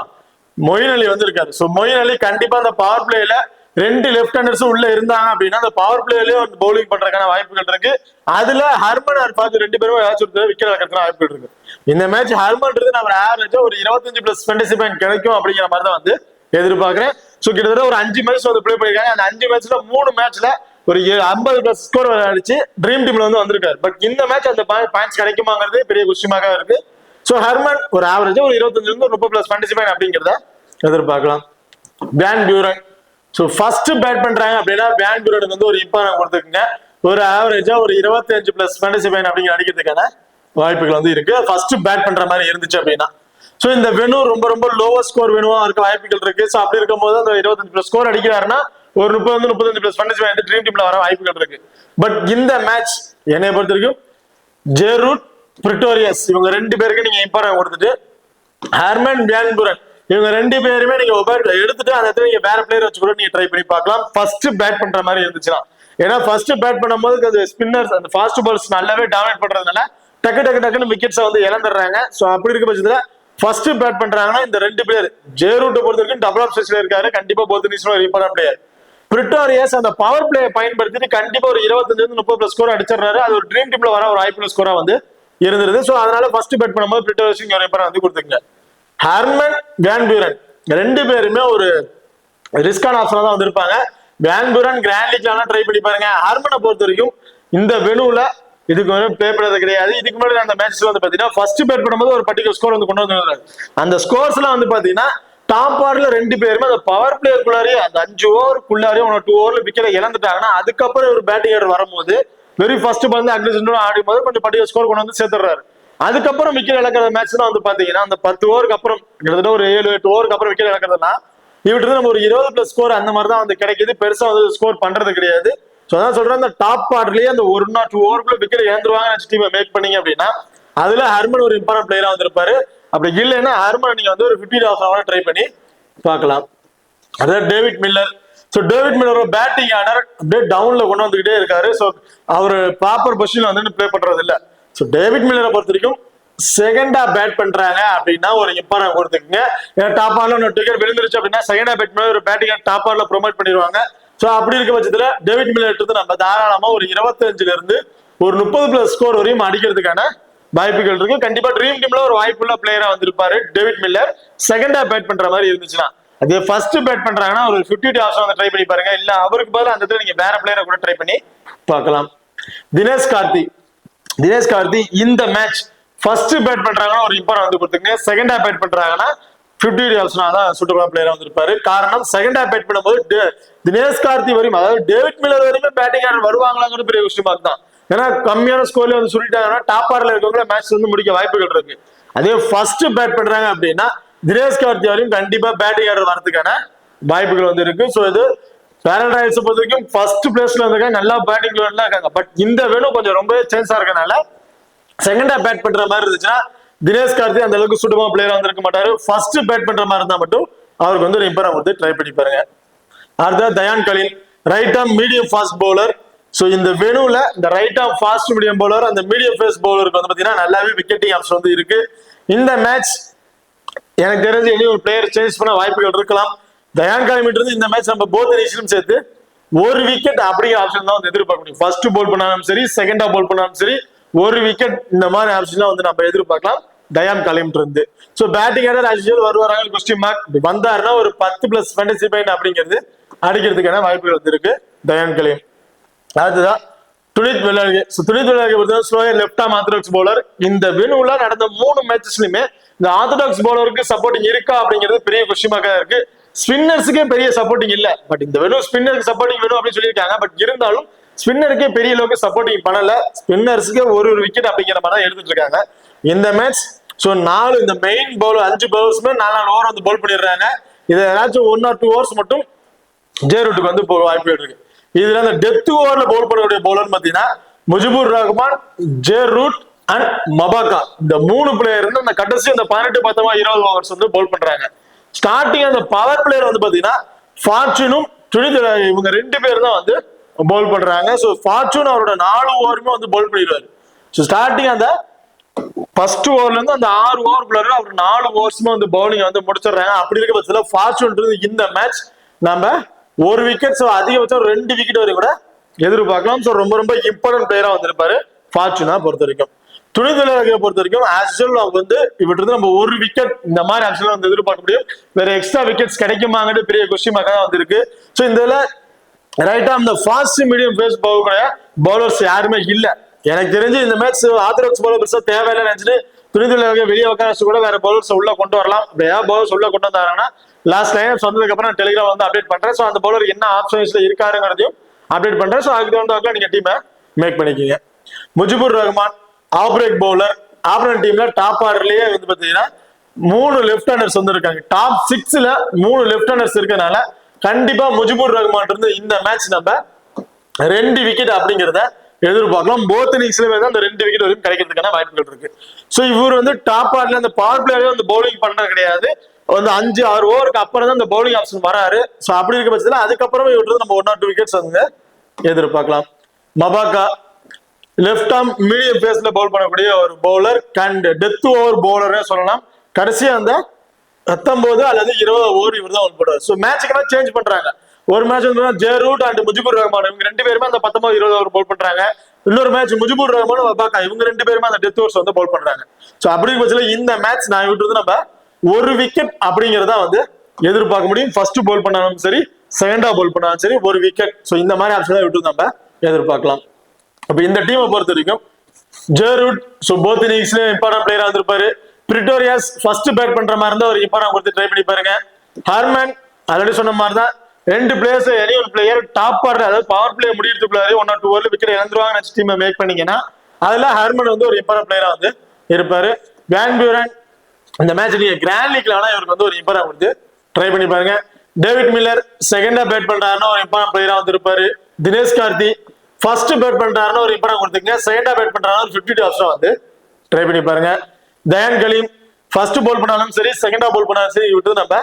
மொயின் அலி வந்து இருக்காரு. ஸோ மொயின் அலி கண்டிப்பா அந்த பவர் பிளேல 2 லெஃப்ட் ஹேண்டர்ஸ் உள்ள இருந்தாங்க அப்படின்னா அந்த பவர் பிளேலயே பவுலிங் பண்றதுக்கான வாய்ப்புகள் இருக்கு. அதுல ஹர்மன் அண்ட் ஃபாத் 2 பேரும் ஏதாச்சும் விக்கெட் இழக்கிறதுக்கான வாய்ப்புகள் இருக்கு. இந்த மேட்ச் ஹர்மன்றது நம்ம ஆவரேஜா ஒரு 25+ ஃபேண்டசி பாயிண்ட் கிடைக்கும் அப்படிங்கிற மாதிரி தான் வந்து எதிர்பார்க்கிறேன். ஸோ கிட்டத்தட்ட ஒரு 5 மேட்ச் வந்து பிளே பண்ணிருக்காங்க. அந்த 5 மேட்ச்ல 3 மேட்ச்ல ஒரு 50+ ஸ்கோர் அடிச்சு ட்ரீம் டீம்ல வந்து வந்திருக்காரு. பட் இந்த மேட்ச் அந்த பாயிண்ட்ஸ் கிடைக்குமாங்கிறது பெரிய குஷியமாக இருக்கு. ஸோ ஹர்மன் ஒரு ஆவரேஜா ஒரு 25-30+ ஃபேண்டசி பாயிண்ட் அப்படிங்கிறத எதிர்பார்க்கலாம். Van Buren so first bad பண்றாங்க அப்படின்னா வேன் பியூரனுக்கு வந்து ஒரு இம்பார்ட்டன் கொடுத்துருக்குங்க. ஒரு ஆவரேஜா ஒரு 25+ ஃபேண்டசி பாயிண்ட் அப்படிங்கிற அடிக்கிறதுக்கான வாய்ப்புகள் வந்து இருக்கு ஃபர்ஸ்ட் பேட் பண்ற மாதிரி இருந்துச்சு அப்படின்னா. ஸோ இந்த வெனு ரொம்ப ரொம்ப லோவர் ஸ்கோர் வெனுவா இருக்க வாய்ப்புகள் இருக்கு. ஸோ அப்படி இருக்கும்போது அந்த 25+ ஸ்கோர் அடிக்கிறாருன்னா ஒரு 30-35+ ஃபேண்டசி பாயிண்ட் ட்ரீம் டீம்ல வர வாய்ப்புகள் இருக்கு. பட் இந்த மேட்ச் என்னை பொறுத்த வரைக்கும் ஜே ரூட் பிரிட்டோரியஸ் இவங்க 2 பேருக்கு நீங்க இம்பார்ட்டன் கொடுத்துட்டு ஹர்மன் வேன் பியூரன் இவங்க 2 பேருமே நீங்க எடுத்துட்டு அந்த இடத்துல நீங்க வேற பிளேயர் வச்சு கூட நீங்க ட்ரை பண்ணி பார்க்கலாம் ஃபர்ஸ்ட் பேட் பண்ற மாதிரி இருந்துச்சுன்னா. ஏன்னா ஃபர்ஸ்ட் பேட் பண்ணும்போது அந்த ஸ்பின்னர்ஸ் அந்த ஃபாஸ்ட் பால்ஸ் நல்லாவே டாமினேட் பண்றதுனால டக்குன்னு விக்கெட்ஸை வந்து இழந்துடுறாங்க. ஸோ அப்படி இருக்க பட்சத்துல ஃபர்ஸ்ட் பேட் பண்றாங்கன்னா இந்த 2 பேர் ஜே ரூட்டை பொறுத்த வரைக்கும் டபுள் ஆஃப் ஸ்டேஜ்ல இருக்காரு. கண்டிப்பா போத் நீஸ்ல ஒரு இம்பார்ட்டன் பிளேயர். பிரிட்டோரியஸ் அந்த பவர் பிளே பயன்படுத்திட்டு கண்டிப்பா ஒரு 25-30+ ஸ்கோர் அடிச்சிடறாரு. அது ஒரு ட்ரீம் டீம்ல வர ஒரு ஐபிஎல் ஸ்கோரா வந்து இருந்தது. ஸோ அதனால ஃபர்ஸ்ட் பேட் பண்ணும்போது பிரிட்டோரியஸ் ஒரு இம்பார்ட்டன் வந்து கொடுத்துருங்க. ஹர்மன் வேன் பியூரன் 2 பேருமே ஒரு ரிஸ்கான ஆப்ஷனா தான் வந்திருப்பாங்க. வேன் பியூரன் கிராண்ட் லீக்லாம் ட்ரை பண்ணி பாருங்க. ஹர்மனை பொறுத்த வரைக்கும் இந்த வெனுல இதுக்கு வந்து பிளே பண்ணது கிடையாது. இதுக்கு முன்னாடி அந்த மேட்ச்ல வந்து பாத்தீங்கன்னா ஃபர்ஸ்ட் பேட் பண்ணும்போது ஒரு பர்டிகுலர் ஸ்கோர் வந்து கொண்டு வந்து அந்த ஸ்கோர்ஸ் எல்லாம் வந்து பாத்தீங்கன்னா டாப் ஆர்ல 2 பேருமே அந்த பவர் பிளேக்குள்ளாரே அந்த 5 ஓவருக்குள்ளாரே 2 ஓவர்ல விக்கெட் இழந்துட்டாங்கன்னா அதுக்கப்புறம் ஒரு பேட்டிங் ஆர்டர் வரும்போது வெரி ஃபர்ஸ்ட் வந்து அக்ரிஷன் ஆடும் போது கொஞ்சம் பர்டிகுலர் ஸ்கோர் கொண்டு வந்து சேர்த்துறாரு. அதுக்கப்புறம் விக்கெட் இழக்கிற மேட்ச் தான் வந்து பாத்தீங்கன்னா அந்த 10 ஓவருக்கு அப்புறம் கிட்டத்தட்ட ஒரு 7-8 ஓவருக்கு அப்புறம் விக்கெட் இழக்கிறதுனா இவட்டு நம்ம ஒரு 20+ ஸ்கோர் அந்த மாதிரி தான் வந்து கிடைக்குது. பெருசா வந்து ஸ்கோர் பண்றது கிடையாது. ஸோ அதான் சொல்றேன் அந்த டாப் ஆர்டர்லயே அந்த 1 or 2 ஓவருக்குள்ள விக்கெட் இழந்துருவாங்க டீமை மேக் பண்ணீங்க அப்படின்னா அதுல ஹர்மன் ஒரு இம்பார்ட்டன் பிளேயரா வந்திருப்பாரு. அப்படி இல்லைன்னா ஹர்மன் நீங்க வந்து ஒரு 50 ட்ரை பண்ணி பார்க்கலாம். அதாவது David Miller. So David Miller batting order அப்படியே டவுன்ல கொண்டு வந்துகிட்டே இருக்காரு. ஸோ அவர் ப்ராப்பர் பொசிஷன்ல வந்து பிளே பண்றது இல்லை. ஸோ டேவிட் மில்லரை பொறுத்த வரைக்கும் செகண்டா பேட் பண்றாங்க அப்படின்னா ஒரு இம்பார்ட்டன் கொடுத்துக்குங்க. ஏன்னா டாப் ஆர்ல ஒரு விக்கெட் விழுந்துருச்சு அப்படின்னா செகண்டா பேட் பண்ணி ஒரு பேட்டிங் டாப் ஆர்ல ப்ரொமோட் பண்ணிடுவாங்க. ஸோ அப்படி இருக்க பட்சத்துல டேவிட் மில்லர் நம்ம தாராளமா ஒரு 25 இருந்து ஒரு 30+ ஸ்கோர் வரையும் அடிக்கிறதுக்கான வாய்ப்புகள் இருக்கு. கண்டிப்பா ட்ரீம் டீம்ல ஒரு வாய்ப்புள்ள பிளேயரா வந்திருப்பாரு டேவிட் மில்லர் செகண்டா பேட் பண்ற மாதிரி இருந்துச்சுன்னா. அதே ஃபர்ஸ்ட் பேட் பண்றாங்கன்னா ஒரு 50 ஆப்ஷன் வந்து ட்ரை பண்ணி பாருங்க. இல்ல அவருக்கு பதிலாக அந்த இடத்துல நீங்க வேற பிளேயரை கூட ட்ரை பண்ணி பார்க்கலாம். தினேஷ் கார்த்தி இந்த மேட்ச் ஃபர்ஸ்ட் பேட் பண்றாங்கன்னா ஒரு இம்பார்ட்டன் வந்து கொடுத்துங்க. செகண்டா பேட் பண்றாங்கன்னா 50 ஆப்ஷனா தான் சூட்டபிள் பிளேயரா வந்திருப்பாரு. காரணம் செகண்டா பேட் பண்ணும்போது தினேஷ் கார்த்தி வரையும் அதாவது டேவிட் மில்லர் வரையுமே பேட்டிங் ஆர்டர் வருவாங்களாங்கிற பெரிய விஷயமா தான். ஏன்னா கம்மியான ஸ்கோர்ல வந்து சொல்லிட்டாங்கன்னா டாப் ஆர்ல இருக்கவங்க மேட்ச் வந்து முடிக்க வாய்ப்புகள் இருக்கு. அதே ஃபர்ஸ்ட் பேட் பண்றாங்க அப்படின்னா தினேஷ் கார்த்தி வரையும் கண்டிப்பா பேட்டிங் ஆர்டர் வரதுக்கான வாய்ப்புகள் வந்து இருக்கு. ஸோ இது பேரல் ராயல்ஸ் பொறுத்த வரைக்கும் ஃபர்ஸ்ட் பிளேஸ்ல இருக்காங்க, நல்லா பேட்டிங் இருக்காங்க. பட் இந்த வேணும் கொஞ்சம் ரொம்ப சேன்ஸா இருக்கனால செகண்டா பேட் பண்ற மாதிரி இருந்துச்சுன்னா தினேஷ் கார்த்தி அந்த அளவுக்கு சுட்டமா பிளேயரா வந்திருக்க மாட்டாரு. ஃபர்ஸ்ட் பேட் பண்ற மாதிரி இருந்தா மட்டும் அவருக்கு வந்து ஒரு இம்பார்ட்டன் வந்து ட்ரை பண்ணி பாருங்க. அடுத்த Dayyan Galiem right arm medium fast bowler. So இந்த வெனுல இந்த right arm fast medium bowler அந்த மீடியம் ஃபாஸ்ட் பவுலருக்கு வந்து பாத்தீங்கன்னா நல்லாவே விக்கெட்டிங் ஆப்ஷன் வந்து இருக்கு. இந்த மேட்ச் எனக்கு தெரிஞ்சு இனி ஒரு பிளேயர் சேஞ்ச் பண்ண வாய்ப்புகள் இருக்கலாம். தயான் கலின் இந்த மேட்ச் நம்ம போத் இனிஷியலும் சேர்த்து ஒரு விக்கெட் அப்படிங்கிற ஆப்ஷன் தான் வந்து எதிர்பார்க்க முடியும். ஃபர்ஸ்ட் போல் பண்ணாலும் சரி செகண்டா போல் பண்ணாலும் சரி ஒரு விக்கெட் இந்த மாதிரி ஆப்ஷன் வந்து நம்ம எதிர்பார்க்கலாம் தயான் கலிம் இருந்து. ஸோ பேட்டிங் ஆர்டர் ஆக்சுவல் வருவாங்க கொஸ்டின் மார்க் வந்தாருன்னா ஒரு 10+ ஃபேண்டசி பாயிண்ட் அப்படிங்கிறது அடிக்கிறதுக்கான வாய்ப்புகள் வந்து இருக்கு தயான் கலிம். அதுதான் துனித் வெள்ளார்கே. துனித் வெள்ளார்கே பொறுத்தவரை slower left arm orthodox bowler. இந்த வெனுல நடந்த 3 மேட்சஸ்லயுமே இந்த ஆர்த்தடாக்ஸ் பவுலருக்கு சப்போர்ட்டிங் இருக்கா அப்படிங்கிறது பெரிய கொஸ்டின் மார்க்கா இருக்கு. ஸ்பின்னர்ஸுக்கே பெரிய சப்போர்ட்டிங் இல்ல. பட் இந்த வெனு ஸ்பின்னருக்கு சப்போர்ட்டிங் வேணும் அப்படின்னு சொல்லியிருக்காங்க. பட் இருந்தாலும் ஸ்பின்னருக்கே பெரிய அளவுக்கு சப்போர்ட்டிங் பண்ணல. ஸ்பின்னர்ஸுக்கு ஒரு விக்கெட் அப்படிங்கிற மாதிரி தான் எடுத்துட்டு இருக்காங்க இந்த மேட்ச். ஸோ 4 இந்த மெயின் பவுலர் 5 பவுலர்ஸுமே 4 ஓவர் வந்து பவுல் பண்ணிடுறாங்க. இதை ஏதாச்சும் 1 or 2 ஓவர்ஸ் மட்டும் ஜே ரூட்டுக்கு வந்து வாய்ப்பு இருக்கு. இதுல அந்த டெப்த் ஓவர்ல பவுல் பண்ணக்கூடிய பவுலர் பாத்தீங்கன்னா Mujibur Rahman, J Root and Maphaka. இந்த 3 பிளேயர் வந்து அந்த கடைசி அந்த 18, 19, 20 ஓவர்ஸ் வந்து பவுல் பண்றாங்க. ஸ்டார்டிங் அந்த பவர் பிளேயர் வந்து பாத்தீங்கன்னா ஃபார்ச்சூனும் துனித் இவங்க 2 பேர் தான் வந்து பவுல் பண்றாங்க. ஸோ ஃபார்ச்சூன் அவரோட 4 ஓவருமே வந்து பவுல் பண்ணிடுவாரு. ஸோ ஸ்டார்டிங் அந்த ஃபர்ஸ்ட் ஓவர்ல இருந்து அந்த 6 ஓவருக்குள்ள அவர் 4 ஓவர்ஸ்மே வந்து பவுலிங் வந்து முடிச்சிடுறாங்க. அப்படி இருக்க பட்சத்துல ஃபார்ச்சூன் இந்த மேட்ச் நம்ம ஒரு விக்கெட், ஸோ அதிகபட்சம் 2 விக்கெட் வரை கூட எதிர்பார்க்கலாம். ஸோ ரொம்ப ரொம்ப இம்பார்ட்டன்ட் பிளேயரா வந்திருப்பாரு ஃபார்ச்சூனா பொறுத்த வரைக்கும். துணிந்துலகை பொறுத்த வரைக்கும் ஆக்சுவல் அவங்க வந்து இவற்றிருந்து நம்ம ஒரு விக்கெட் இந்த மாதிரி ஆக்சுவலா வந்து எதிர்பார்க்க முடியும். வேற எக்ஸ்ட்ரா விக்கெட்ஸ் கிடைக்குமாங்கன்னு பெரிய கொஸ்டின் மார்க்கா தான் வந்திருக்கு. ஸோ இந்த ரைட்டா அந்த ஃபாஸ்ட் மீடியம் பேஸ் பவுலர்ஸ் யாருமே இல்ல. எனக்கு தெரிஞ்சு இந்த மேட்ச் ஆர்த்தடாக்ஸ் பவுலர் பெருசா தேவையில்லை நினைச்சிட்டு துணிந்துலகை வெளியே உட்காந்து கூட வேற பவுலர்ஸ் உள்ள கொண்டு வரலாம். ஏதாவது பவுலர்ஸ் உள்ள கொண்டு வந்தாங்கன்னா லாஸ்ட் லைன் சொன்னதுக்கு அப்புறம் நான் டெலிகிராம் வந்து அப்டேட் பண்றேன். ஸோ அந்த பவுலர் என்ன ஆப்ஷன்ஸ்ல இருக்காருங்கிறதையும் அப்டேட் பண்றேன். ஸோ அதுக்கு தகுந்த நீங்க டீமை மேக் பண்ணிக்கீங்க. Mujibur Rahman off break bowler. Opponent டீம்ல டாப் ஆர்டர்லயே வந்து பாத்தீங்கன்னா 3 லெஃப்ட் ஹேண்டர்ஸ் வந்து இருக்காங்க. டாப் 6ல 3 லெஃப்ட் ஹேண்டர்ஸ் இருக்கனால கண்டிப்பா முஜிபுர் ரஹ்மான் இருந்து இந்த மேட்ச் நம்ம 2 விக்கெட் அப்படிங்கிறத எதிர்பார்க்கலாம். போத் இன்னிங்ஸ்லயுமே தான் அந்த 2 விக்கெட் வரைக்கும் கிடைக்கிறதுக்கான வாய்ப்புகள் இருக்கு. ஸோ இவர் வந்து டாப் ஆர்டர்ல அந்த பவர் பிளேயரே வந்து பவுலிங் பண்றது கிடையாது. வந்து 5-6 ஓவருக்கு அப்புறம் தான் அந்த பவுலிங் ஆப்ஷன் வராரு. ஸோ அப்படி இருக்க பட்சத்தில் அதுக்கப்புறம் இவருக்கு நம்ம 1 or 2 விக்கெட்ஸ் வந்து எதிர்பார்க்கலாம். மபாக்கா லெஃப்ட் ஆர்ம் மீடியம் பேஸ்ல பவுல் பண்ணக்கூடிய ஒரு பவுலர் அண்ட் டெத் ஓவர் பவுலரே சொல்லலாம். கடைசியா அந்த 19 அல்லது 20 ஓவர் இவர் தான் போடுவார். ஸோ மேட்சுக்கு சேஞ்ச் பண்றாங்க. ஒரு மேட்ச் வந்து Joe Root and Mujeebur Rahman இவங்க 2 பேருமே அந்த 19-20 ஓவர் பவுல் பண்றாங்க. இன்னொரு மேட்ச் முஜிபுர் ரஹ்மான் மபாக்கா இவங்க 2 பேருமே அந்த டெத் ஓவர்ஸ் வந்து பவுல் பண்றாங்க. ஸோ அப்படி பட்சத்தில் இந்த மேட்ச் நான் விட்டு நம்ம 1 விக்கெட் அப்படிங்கிறதா வந்து எதிர்பார்க்க முடியும். ஃபர்ஸ்ட் பவுல் பண்ணாலும் சரி, செகண்டா பவுல் பண்ணாலும் சரி 1 விக்கெட். ஸோ இந்த மாதிரி ஆப்ஷன் விட்டு நம்ம எதிர்பார்க்கலாம். அப்ப இந்த டீமை பொறுத்த வரைக்கும் ஜெரூட் ஸோ போத் இன்னிங்ஸ்ல இம்பார்ட்டன்ட் பிளேயரா வந்திருப்பாரு. பிரிட்டோரியாஸ் ஃபர்ஸ்ட் பேட் பண்ற மாதிரி இருந்தா ஒரு இம்பார்ட்டன்ட் கொடுத்து ட்ரை பண்ணி பாருங்க. ஹர்மன் ஆல்ரெடி சொன்ன மாதிரி தான் 2 பிளேயர்ஸ் எனி ஒரு பிளேயர் டாப் ஆர்டர் அதாவது பவர் பிளே முடியறதுக்குள்ளாரு 1 or 2 ஓவர்ல விக்கெட் இழந்துருவாங்க டீமை மேக் பண்ணீங்கன்னா அதுல ஹர்மன் வந்து ஒரு இம்பார்ட்டன்ட் பிளேயரா வந்து இருப்பாரு. வேன் பியூரன் இந்த மேட்ச் நீங்க கிராண்ட் லீக்ல ஆனா இவருக்கு வந்து ஒரு இம்பார்ட்டன்ட் கொடுத்து ட்ரை பண்ணி பாருங்க. டேவிட் மில்லர் செகண்டா பேட் பண்றாருன்னா ஒரு இம்பார்ட்டன்ட் பிளேயரா வந்து இருப்பாரு. தினேஷ் கார்த்தி ஃபர்ஸ்ட் பேட் பண்றாருன்னா ஒரு இம்பார்ட்டன்ட் கொடுத்துங்க. செகண்டா பேட் பண்றாருன்னா ஒரு 50 ஆப்ஷன் வந்து ட்ரை பண்ணி பாருங்க. தயான் கலீம் ஃபர்ஸ்ட் பவுல் பண்ணாலும் சரி, செகண்டா பவுல் பண்ணாலும் சரி விட்டு நம்ம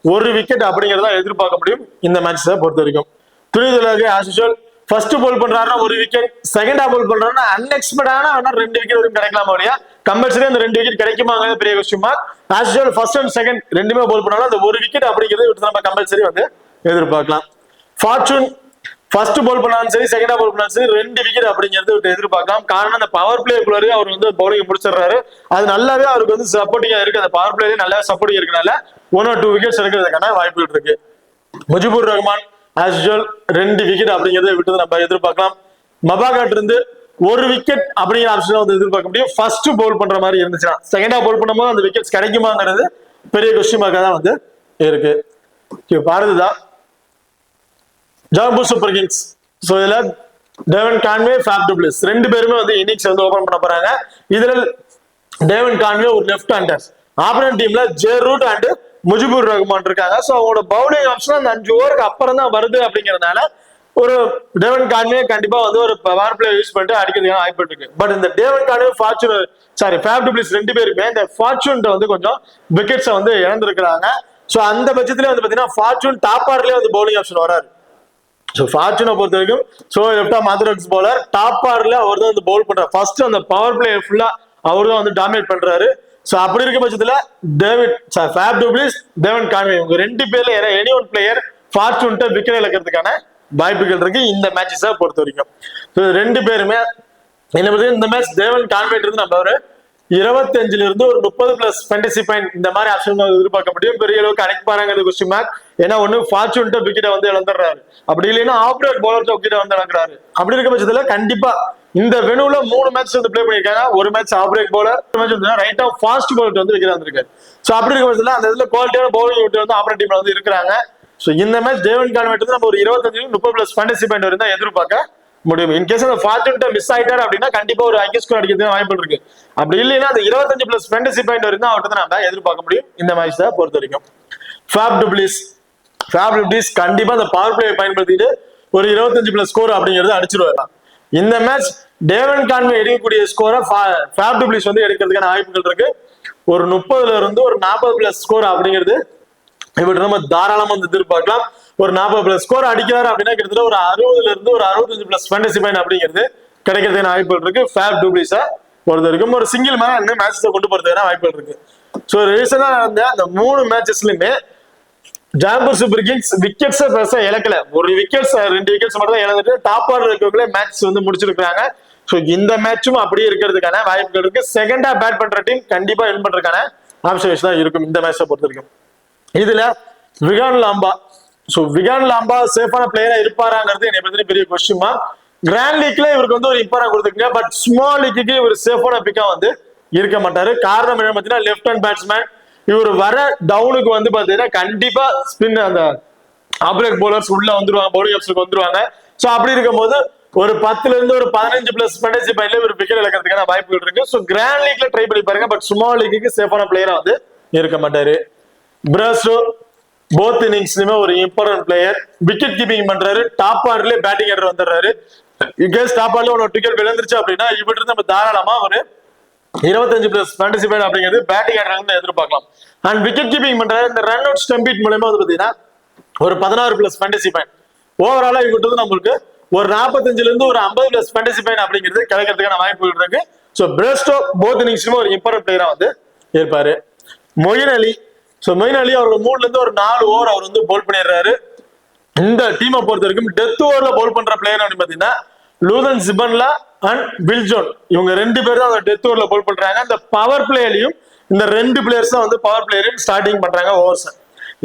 1 விக்கெட் அப்படிங்கிறத எதிர்பார்க்க முடியும் இந்த மேட்சை பொறுத்த வரைக்கும். துணிதுலகை ஆஸ் யூசுவல் ஃபர்ஸ்ட் பவுல் பண்றாருன்னா 1 விக்கெட், செகண்டா பவுல் பண்றாருன்னா அன்எக்ஸ்பெக்டான 2 விக்கெட் வரைக்கும் கிடைக்கலாம் இல்லையா? கம்பல்சரி அந்த 2 விக்கெட் கிடைக்குமாங்க பெரிய question mark. As usual first and second 2மே பவுல் பண்ணாலும் அந்த 1 விக்கெட் அப்படிங்கிறத விட்டு நம்ம கம்பல்சரி வந்து எதிர்பார்க்கலாம். ஃபார்ச்சூன் ஃபர்ஸ்ட் பவுல் பண்ணாலும் சரி, செகண்டா பவுல் பண்ணாலும் சரி 2 விக்கெட் அப்படிங்கிறது எதிர்பார்க்கலாம். காரணம் அந்த பவர் பிளேக்குள்ளாரே அவர் வந்து பவுலிங் முடிச்சிடுறாரு. அது நல்லாவே அவருக்கு வந்து சப்போர்ட்டிங்கா இருக்கு. அந்த பவர் பிளேயே நல்லா சப்போர்ட்டிங் இருக்கனால 1 or 2 விக்கெட்ஸ் எடுக்கிறதுக்கான வாய்ப்புகள் இருக்கு. Mujibur Rahman as usual 2 wicket அப்படிங்கிறத விட்டு நம்ம எதிர்பார்க்கலாம். மபாகாட் இருந்து 1 விக்கெட் அப்படிங்கிற ஆப்ஷன் வந்து எதிர்பார்க்க முடியும். ஃபர்ஸ்ட் பவுல் பண்ற மாதிரி இருந்துச்சுன்னா செகண்டா பவுல் பண்ணும்போது அந்த விக்கெட்ஸ் கிடைக்குமாங்கிறது பெரிய கொஸ்டின் மார்க்கா தான் வந்து இருக்கு. பாரதிதான் ஜாம்பூர் சூப்பர் கிங்ஸ். ஸோ இதுல Devon Conway, Faf du Plessis 2 பேருமே வந்து இன்னிங்ஸ் வந்து ஓபன் பண்ண போறாங்க. இதுல டேவன் கான்வே ஒரு லெஃப்ட் ஹேண்டர். ஆப்பனன்ட் டீம்ல Joe Root and Mujeebur Rahman இருக்காங்க. ஸோ அவங்களோட பவுலிங் ஆப்ஷன் அந்த 5 ஓவருக்கு அப்புறம் தான் வருது அப்படிங்கிறதுனால ஒரு டேவன் கான்வே கண்டிப்பா வந்து ஒரு பவர் பிளே யூஸ் பண்ணிட்டு அடிக்கிறதுக்கான வாய்ப்பு இருக்கு. பட் இந்த டேவன் கான்வே ஃபேப் டு பிளிஸ் 2 பேருமே இந்த ஃபார்ச்சூன் வந்து கொஞ்சம் விக்கெட்ஸை வந்து இழந்திருக்கிறாங்க. ஸோ அந்த பட்சத்திலே வந்து பாத்தீங்கன்னா ஃபார்ச்சூன் டாப் ஆர்டர்லயே வந்து பவுலிங் ஆப்ஷன் வராரு. ஸோ ஃபார்ச்சூனை பொறுத்த வரைக்கும் so left arm orthodox bowler top ஆர்டர்ல அவர் தான் வந்து பவுல் பண்றாரு. ஃபர்ஸ்ட் அந்த பவர் பிளே ஃபுல்லா அவர் தான் வந்து டாமினேட் பண்றாரு. ஸோ அப்படி இருக்க பட்சத்துல ஃபேப் டு பிளிஸ், டேவன் கான்வே இவங்க 2 பேர்ல எனி ஒன் பிளேயர் ஃபார்ச்சூன்ட்ட விக்கெட் இழக்கிறதுக்கான வாய்ப்புகள் இருக்கு இந்த மேட்சஸை பொறுத்த வரைக்கும். ஸோ 2 பேருமே என்ன பத்தி இந்த மேட்ச் டேவன் கான்வே இருந்து நம்ம ஒரு 25 இருந்து ஒரு 30+ ஃபேண்டசி பாயிண்ட் இந்த மாதிரி ஆப்ஷன் எதிர்பார்க்க முடியும். பெரிய அளவுக்கு அடைப்பாருங்கிறது கொஸ்டின் மார்க். ஏன்னா ஒண்ணு ஃபார்ச்சூன்ட்ட விக்கெட்டை வந்து இழந்துடுறாரு, அப்படி இல்லைன்னா ஆப்ரேட் பவுலர் விக்கெட்டை வந்து இழக்கிறாரு. அப்படி இருக்க பட்சத்துல கண்டிப்பா இந்த வெனுல 3 மேட்ச் வந்து பிளே பண்ணிருக்காங்க. ஒரு மேட்ச் ஆப்ரேக் பவுலர், மேட்ச் வந்து ரைட் ஆஃப் ஃபாஸ்ட் பவுலர் வந்து விக்கெட் வந்திருக்காரு. ஸோ அப்படி இருக்க பட்சத்துல அந்த இதுல குவாலிட்டியான பவுலிங் விட்டு வந்து ஆப்ரேட் டீம்ல வந்து இருக்கிறாங்க. ஸோ இந்த மேட்ச் டேவன் கான்வே நம்ம ஒரு 25-30+ ஃபேண்டசி பாயிண்ட் வரைக்கும் தான் எதிர்பார்க்க முடியும். இன்கேஸ் அந்த ஃபார்ச்சூன்ட்ட மிஸ் ஆயிட்டாரு அப்படின்னா கண்டிப்பா ஒரு ஹை ஸ்கோர் அடிக்கிறதுக்கு வாய்ப்பு இருக்கு. அப்படி இல்லைன்னா அந்த 25+ ஃபேண்டசி பாயிண்ட் வரைக்கும் அவர்கிட்ட நம்ம எதிர்பார்க்க முடியும் இந்த மேட்ச் தான் பொறுத்த வரைக்கும். ஃபேப் டு பிளிஸ் கண்டிப்பா அந்த பவர் பிளே பயன்படுத்திட்டு ஒரு 25+ ஸ்கோர் அப்படிங்கிறது அடிச்சிருவாரு. இந்த மேட்ச் டேவன் கான்வே எடுக்கக்கூடிய ஸ்கோரை ஃபேப் டு பிளிஸ் வந்து எடுக்கிறதுக்கான வாய்ப்புகள் இருக்கு. ஒரு 30 இருந்து ஒரு 40+ ஸ்கோர் அப்படிங்கிறது இப்படி நம்ம தாராளமா வந்து எதிர்பார்க்கலாம். ஒரு 40+ ஸ்கோர் அடிக்கிறாரு அப்படின்னா கிட்டத்தட்ட ஒரு 60ல இருந்து ஒரு 65+ ஃபேண்டசி பாயிண்ட் அப்படிங்கிறது கிடைக்கிறதுக்கான வாய்ப்புகள் இருக்கு. ஃபேப் டூப்ளிஸா பொறுத்த வரைக்கும் ஒரு சிங்கிள் மேல இன்னும் மேட்சஸ் கொண்டு போறதுக்கான வாய்ப்புகள் இருக்கு. ஸோ ரீசனா நடந்த அந்த 3 மேட்சஸ்லயுமே ஜாம்பூர் சூப்பர் கிங்ஸ் விக்கெட்ஸ் பெருசா இழக்கல. ஒரு விக்கெட்ஸ் 2 விக்கெட்ஸ் மட்டும் தான் இழந்துட்டு டாப் ஆர்டர் இருக்கவங்களே மேட்ச் வந்து முடிச்சிருக்காங்க. ஸோ இந்த மேட்சும் அப்படியே இருக்கிறதுக்கான வாய்ப்புகள் இருக்கு. செகண்டா பேட் பண்ற டீம் கண்டிப்பா வின் பண்றதுக்கான ஆப்ஷன் தான் இருக்கும் இந்த மேட்சை பொறுத்த வரைக்கும். இதுல விகான் லாம்பா, ஸோ விகான் லாம்பா சேஃபான பிளேயரா இருப்பாராங்கிறது என்னை பத்தி பெரிய கொஸ்டின் மார்க். கிராண்ட் லீக்ல இவருக்கு வந்து ஒரு இம்பார்ட்டன் கொடுத்துருக்கீங்க. பட் ஸ்மால் லீக்கு இவர் சேஃபான பிக்கா வந்து இருக்க மாட்டாரு. காரணம் என்ன பார்த்தீங்கன்னா லெஃப்ட் ஹேண்ட் பேட்ஸ்மேன். இவர் வர டவுனுக்கு வந்து பாத்தீங்கன்னா கண்டிப்பா ஸ்பின் அந்த ஆப்ரேக் பவுலர்ஸ் உள்ள வந்துருவாங்க, பவுலிங் ஆப்ஷனுக்கு வந்துருவாங்க. ஸோ அப்படி இருக்கும்போது ஒரு 10ல இருந்து ஒரு 15+ ஃபேண்டசி பாயிண்ட்ல ஒரு விக்கெட் இழக்கிறதுக்கான வாய்ப்புகள் இருக்கு. ஸோ கிராண்ட் லீக்ல ட்ரை பண்ணி பாருங்க. பட் ஸ்மால் லீக்கு சேஃபான பிளேயரா வந்து இருக்க மாட்டாரு. பிரஸ்டோ போத் இன்னிங்ஸ்லயுமே ஒரு இம்பார்ட்டன்ட் பிளேயர். விக்கெட் கீப்பிங் பண்றாரு, டாப் ஆர்டர்லயே பேட்டிங் ஆர்டர் வந்துடுறாரு. இன்கேஸ் டாப் ஆர்டர்ல ஒரு விக்கெட் விழுந்துருச்சு அப்படின்னா இவர்கிட்ட நம்ம தாராளமா ஒரு 25+ ஃபேண்டசி பாயிண்ட் அப்படிங்கிறது பேட்டிங் ஆர்டர் எதிர்பார்க்கலாம். அண்ட் விக்கெட் கீப்பிங் பண்றாரு. இந்த ரன் அவுட் ஸ்டம்பிட் மூலமா வந்து பாத்தீங்கன்னா ஒரு 16+ ஃபேண்டசி பாயிண்ட். ஓவராலா இவர்கிட்ட வந்து நம்மளுக்கு ஒரு 45ல இருந்து ஒரு 50+ ஃபேண்டசி பாயிண்ட் அப்படிங்கிறது கிடைக்கிறதுக்கான வாய்ப்புகள் இருக்கு. ஸோ பிரஸ்டோ போத் இன்னிங்ஸ்லயுமே ஒரு இம்பார்ட்டன்ட் பிளேயரா வந்து இருப்பாரு. மொயின் அலி, ஸோ மொயின் அலி அவரோட 3ல இருந்து ஒரு 4 ஓவர் அவர் வந்து பவுல் பண்ணிடுறாரு. இந்த டீமை பொறுத்த வரைக்கும் டெத் ஓவர்ல பவுல் பண்ற பிளேயர் அப்படின்னு பாத்தீங்கன்னா லூதன் சிபன்லா அண்ட் வில்ஜோன், இவங்க 2 பேரும் தான் அந்த டெத் ஓவர்ல பவுல் பண்றாங்க. இந்த பவர் பிளேயர்லயும் இந்த 2 பிளேயர்ஸ் தான் வந்து பவர் பிளேயரையும் ஸ்டார்டிங் பண்றாங்க ஓவர்ஸ்.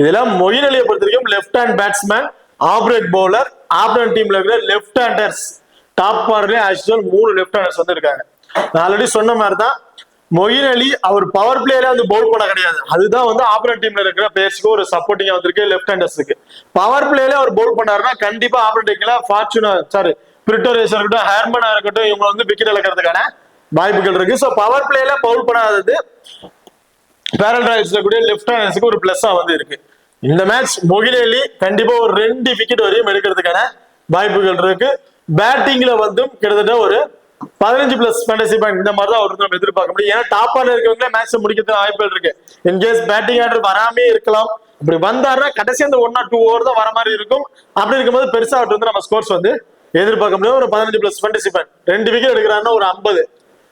இதெல்லாம் மொயின் அலியை பொறுத்த வரைக்கும் left hand batsman, off break bowler, ஆப்ரன் டீம்ல இருக்கிற லெஃப்ட் ஹேண்டர்ஸ் டாப் ஆர்டர்லயே ஆக்சுவல் 3 லெஃப்ட் ஹேண்டர்ஸ் வந்து இருக்காங்க. நான் ஆல்ரெடி சொன்ன மாதிரி தான் மொயின் அலி அவர் பவர் பிளேயரா வந்து பவுல் பண்ண கிடையாது. அதுதான் வந்து ஆப்ரன் டீம்ல இருக்கிற பிளேயர்ஸ்க்கு ஒரு சப்போர்ட்டிங்கா வந்திருக்கு லெஃப்ட் ஹேண்டர்ஸ்க்கு. பவர் பிளேயர்ல அவர் பவுல் பண்ணாருன்னா கண்டிப்பா ஆப்ரன் டீம்ல ஃபார்ச்சுனா பிரிட்டோரியஸா இருக்கட்டும், ஹேர்மனா இருக்கட்டும், இவங்க வந்து விக்கெட் இழக்கிறதுக்கான வாய்ப்புகள் இருக்கு. ஸோ பவர் பிளேயர்ல பவுல் பண்ணாதது பேரல் டிரைவ்ஸ்ல கூட லெஃப்ட் ஹேண்டர்ஸ்க்கு ஒரு பிளஸ்ஸா வந்து இருக்கு. இந்த மேட்ச் மொயின் அலி கண்டிப்பா ஒரு 2 விக்கெட் வரையும் எடுக்கிறதுக்கான வாய்ப்புகள் இருக்கு. பேட்டிங்ல வந்து கிட்டத்தட்ட ஒரு 15+ ஃபேண்டசி பாயிண்ட் இந்த மாதிரி தான் அவர் நம்ம எதிர்பார்க்க முடியும். ஏன்னா டாப் ஆர்டர் இருக்கவங்களே மேட்ச் முடிக்கிறதுக்கு வாய்ப்புகள் இருக்கு. இன்கேஸ் பேட்டிங் ஆர்டர் வராமே இருக்கலாம். அப்படி வந்தாருன்னா கடைசி அந்த 1 or 2 ஓவர் தான் வர மாதிரி இருக்கும். அப்படி இருக்கும்போது பெருசா அவர் வந்து நம்ம ஸ்கோர்ஸ் வந்து எதிர்பார்க்க முடியும். ஒரு 15+ ஃபேண்டசி பாயிண்ட் 2 விக்கெட் எடுக்கிறாருன்னா ஒரு 50,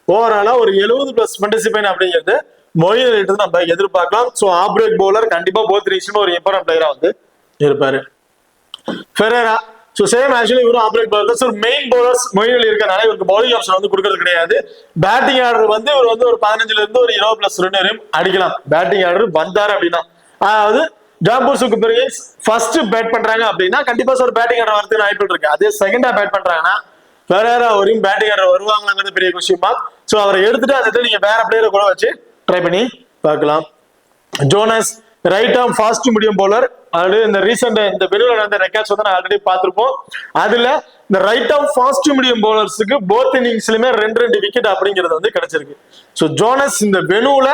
ஓவராலா ஒரு 70+ ஃபேண்டசி பாயிண்ட் அப்படிங்கிறது மொயின் அலிட்டு நம்ம எதிர்பார்க்கலாம். ஸோ ஆப்ரேக் பவுலர் கண்டிப்பா போத் இன்னிங்ஸ்லயும் ஒரு இம்பார்ட்டன்ட் பிளேயரா வந்து இருப்பாரு. ஃபெரேரா, ஸோ சேம் ஆக்சுவலி இவரும் off break bowler. So main bowlers Moeen Ali இருக்கனால இவருக்கு பவுலிங் ஆப்ஷன் வந்து கொடுக்கறது கிடையாது. பேட்டிங் ஆர்டர் வந்து இவர் வந்து ஒரு 15ல இருந்து ஒரு 20+ ரன் வரையும் அடிக்கலாம். பேட்டிங் ஆர்டர் வந்தாரு அப்படின்னா, அதாவது Jampore super Kings first bad பண்றாங்க அப்படின்னா கண்டிப்பா ஒரு பேட்டிங் ஆர்டர் வரதுக்கு வாய்ப்புகள் இருக்கு. அதே செகண்டா பேட் பண்றாங்கன்னா ஃபெரேரா வரையும் பேட்டிங் ஆர்டர் வருவாங்களாங்கிறது பெரிய கொஸ்டின் மார்க். ஸோ அவரை எடுத்துட்டு அந்த நீங்க வேற பிளேயரை கூட வச்சு ட்ரை பண்ணி பார்க்கலாம். Jones right arm fast medium bowler. அது இந்த ரீசெண்ட் இந்த வெளியில நடந்த ரெக்கார்ட்ஸ் வந்து நான் ஆல்ரெடி பார்த்திருப்போம். அதுல இந்த ரைட் ஆர்ம் ஃபாஸ்ட் மீடியம் பவுலர்ஸுக்கு போத் இன்னிங்ஸ்லயுமே 2 விக்கெட் அப்படிங்கிறது வந்து கிடைச்சிருக்கு. ஸோ ஜோனஸ் இந்த வெனுல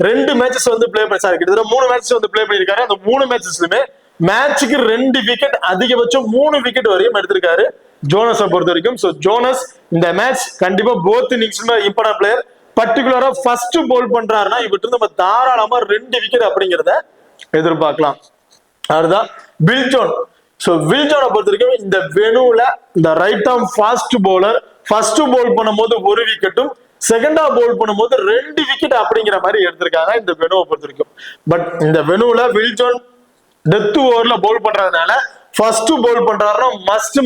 2 மேட்சஸ் வந்து பிளே பண்ணி கிட்டத்தட்ட 3 மேட்சஸ் வந்து பிளே பண்ணிருக்காரு. அந்த 3 மேட்சஸ்லுமே மேட்சுக்கு 2 விக்கெட், அதிகபட்சம் 3 விக்கெட் வரையும் எடுத்திருக்காரு ஜோனஸை பொறுத்த வரைக்கும். ஸோ ஜோனஸ் இந்த மேட்ச் கண்டிப்பா போத் இன்னிங்ஸ்லுமே இம்பார்ட்டன்ட் பிளேயர். பர்டிகுலரா ஃபர்ஸ்ட் பவுல் பண்றாருன்னா இவர்கிட்ட நம்ம தாராளமா 2 விக்கெட் அப்படிங்கிறத எதிர்பார்க்கலாம். அதுதான் வில்ஜோன். சோ வில்ஜோனை பொறுத்த வரைக்கும் இந்த வெனுல இந்த right arm fast bowler first bowl பண்ணும்போது 1 விக்கெட்டும் செகண்டா பவுல் பண்ணும்போது 2 விக்கெட் அப்படிங்கிற மாதிரி எடுத்திருக்காங்க இந்த வெனுவை பொறுத்த வரைக்கும். பட் இந்த வெனுல வில்ஜோன் டெத் ஓவர்ல பவுல் பண்றதுனால ஃபர்ஸ்ட் பவுல் பண்றாருன்னா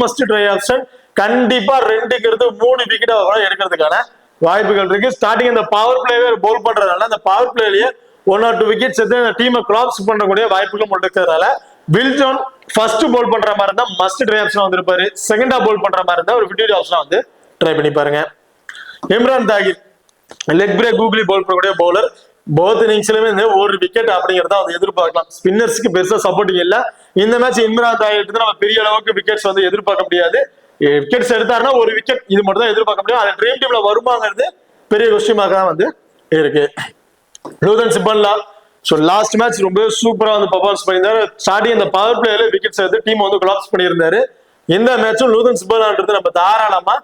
மஸ்ட் ட்ரை ஆப்ஷன். கண்டிப்பா 2ங்கிறது 3 விக்கெட் எடுக்கிறதுக்கான வாய்ப்புகள் இருக்கு. ஸ்டார்டிங் இந்த பவர் பிளேவே பவுல் பண்றதுனால அந்த பவர் பிளேலயே 1 or 2 விக்கெட்ஸ் எடுத்து அந்த டீமை கிளாப்ஸ் பண்ணக்கூடிய வாய்ப்புகள் இருக்கிறதுனால வில்ஜோன் ஃபர்ஸ்ட் பவுல் பண்ற மாதிரி இருந்தா மஸ்ட் ட்ரை ஆப்ஷன் வந்திருப்பாரு. செகண்டா பவுல் பண்ற மாதிரி இருந்தா ஒரு விக்கெட் ஆப்ஷன் வந்து ட்ரை பண்ணி பாருங்க. Imran Tahir leg break googly bowl பண்ணக்கூடிய பவுலர். போத் இன்னிங்ஸ்லயுமே 1 விக்கெட் அப்படிங்கறத வந்து எதிர்பார்க்கலாம். ஸ்பின்னர்ஸ்க்கு பெருசா சப்போர்ட்டிங் இல்ல. இந்த மேட்ச் இம்ரான் தாகிர் நம்ம பெரிய அளவுக்கு விக்கெட்ஸ் வந்து எதிர்பார்க்க முடியாது. விக்கெட்ஸ் எடுத்தாருன்னா 1 விக்கெட் இது மட்டும் தான் எதிர்பார்க்க முடியும். அது ட்ரீம் டீம்ல வருமாங்கிறது பெரிய கொஸ்டின் மார்க்கா வந்து இருக்கு. லூதன் சிபன்லா சோ லாஸ்ட் மேட்ச் ரொம்ப சூப்பரா வந்து பெர்ஃபார்மன்ஸ் பண்ணியிருந்தாரு. ஸ்டார்டிங் இந்த பவர் பிளேல விக்கெட்ஸ் எடுத்து டீம் வந்து கொலாப்ஸ் பண்ணியிருந்தாரு. இந்த மேட்சும் லூதன் சிபன்லான்றது நம்ம தாராளமா